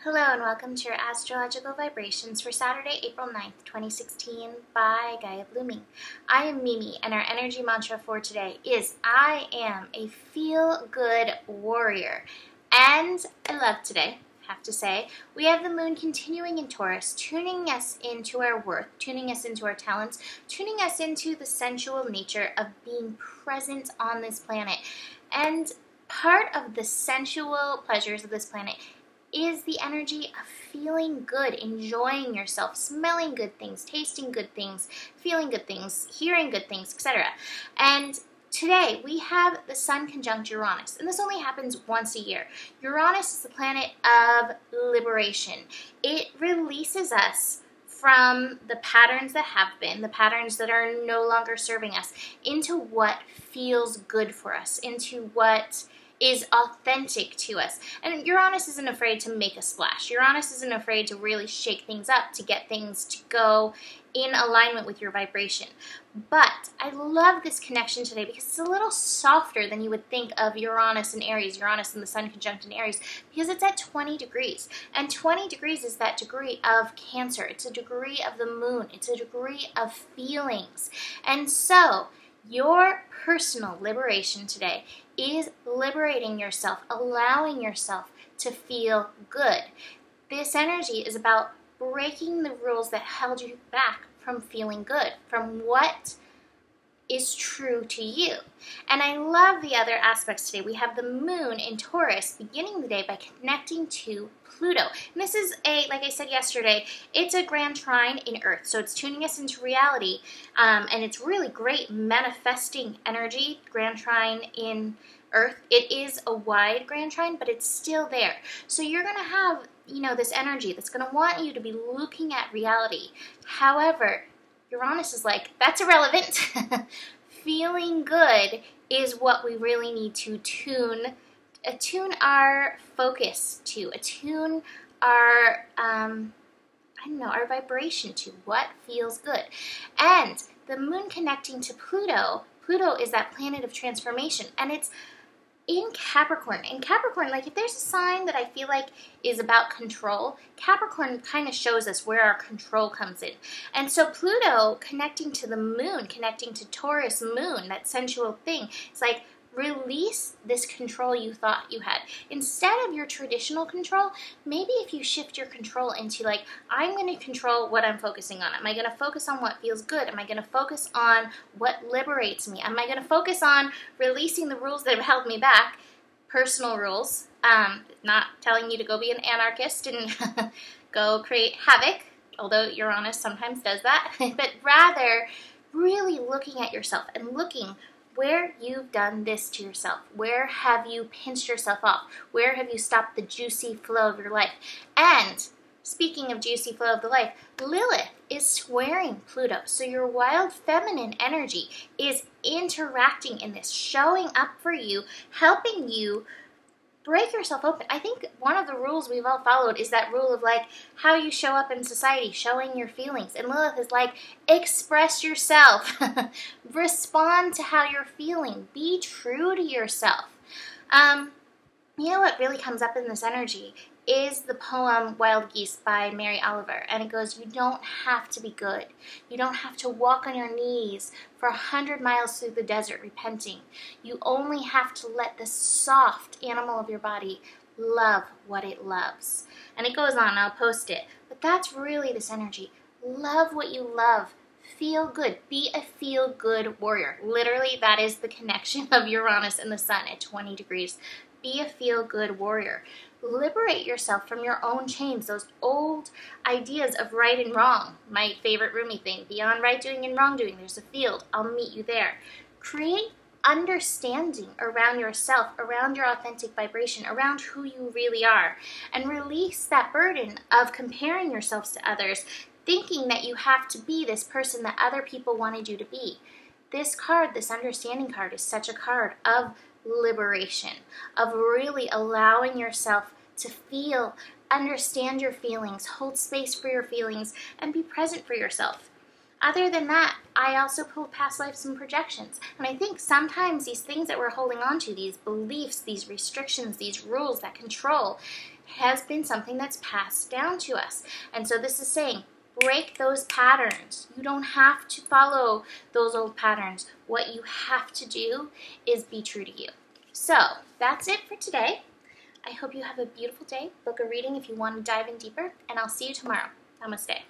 Hello and welcome to your astrological vibrations for Saturday, April 9th, 2016 by Gaia Blooming. I am Mimi and our energy mantra for today is I am a feel-good warrior. And I love today, have to say. We have the moon continuing in Taurus, tuning us into our worth, tuning us into our talents, tuning us into the sensual nature of being present on this planet. And part of the sensual pleasures of this planet is the energy of feeling good, enjoying yourself, smelling good things, tasting good things, feeling good things, hearing good things, etc. And today we have the Sun conjunct Uranus, and this only happens once a year. Uranus is the planet of liberation. It releases us from the patterns that have been, the patterns that are no longer serving us, into what feels good for us, into what is authentic to us. And Uranus isn't afraid to make a splash. Uranus isn't afraid to really shake things up, to get things to go in alignment with your vibration. But I love this connection today because it's a little softer than you would think of Uranus and Aries, Uranus and the Sun conjunct in Aries, because it's at 20 degrees. And 20 degrees is that degree of Cancer. It's a degree of the moon. It's a degree of feelings. And so your personal liberation today is liberating yourself, allowing yourself to feel good. This energy is about breaking the rules that held you back from feeling good, from what is true to you. And I love the other aspects today. We have the moon in Taurus beginning the day by connecting to Pluto. And this is like I said yesterday, it's a grand trine in Earth. So it's tuning us into reality. And it's really great manifesting energy, grand trine in Earth. It is a wide grand trine, but it's still there. So you're going to have, this energy that's going to want you to be looking at reality. However, Uranus is like, that's irrelevant. Feeling good is what we really need to attune our focus to, attune our, our vibration to what feels good. And the moon connecting to Pluto, Pluto is that planet of transformation, and it's in Capricorn. In Capricorn, like if there's a sign that I feel like is about control, Capricorn kind of shows us where our control comes in. And so Pluto connecting to the moon, connecting to Taurus moon, that sensual thing, it's like release this control you thought you had. Instead of your traditional control, maybe if you shift your control into like, I'm going to control what I'm focusing on. Am I going to focus on what feels good? Am I going to focus on what liberates me? Am I going to focus on releasing the rules that have held me back? Personal rules. Not telling you to go be an anarchist and go create havoc, although Uranus sometimes does that, but rather really looking at yourself and looking where you've done this to yourself. Where have you pinched yourself off? Where have you stopped the juicy flow of your life? And speaking of juicy flow of the life, Lilith is squaring Pluto. So your wild feminine energy is interacting in this, showing up for you, helping you break yourself open. I think one of the rules we've all followed is that rule of like how you show up in society, showing your feelings. And Lilith is like, express yourself. Respond to how you're feeling. Be true to yourself. You know what really comes up in this energy is the poem Wild Geese by Mary Oliver. And it goes, you don't have to be good. You don't have to walk on your knees for 100 miles through the desert repenting. You only have to let the soft animal of your body love what it loves. And it goes on, I'll post it. But that's really this energy. Love what you love. Feel good. Be a feel-good warrior. Literally, that is the connection of Uranus and the Sun at 20 degrees. Be a feel-good warrior. Liberate yourself from your own chains, those old ideas of right and wrong. My favorite Rumi thing, beyond right doing and wrongdoing, there's a field. I'll meet you there. Create understanding around yourself, around your authentic vibration, around who you really are, and release that burden of comparing yourselves to others, thinking that you have to be this person that other people wanted you to be. This card, this understanding card, is such a card of liberation, of really allowing yourself to feel, understand your feelings, hold space for your feelings, and be present for yourself. Other than that, I also pulled past lives and projections. And I think sometimes these things that we're holding on to, these beliefs, these restrictions, these rules, that control, has been something that's passed down to us. And so this is saying, break those patterns. You don't have to follow those old patterns. What you have to do is be true to you. So that's it for today. I hope you have a beautiful day. Book a reading if you want to dive in deeper, and I'll see you tomorrow. Namaste.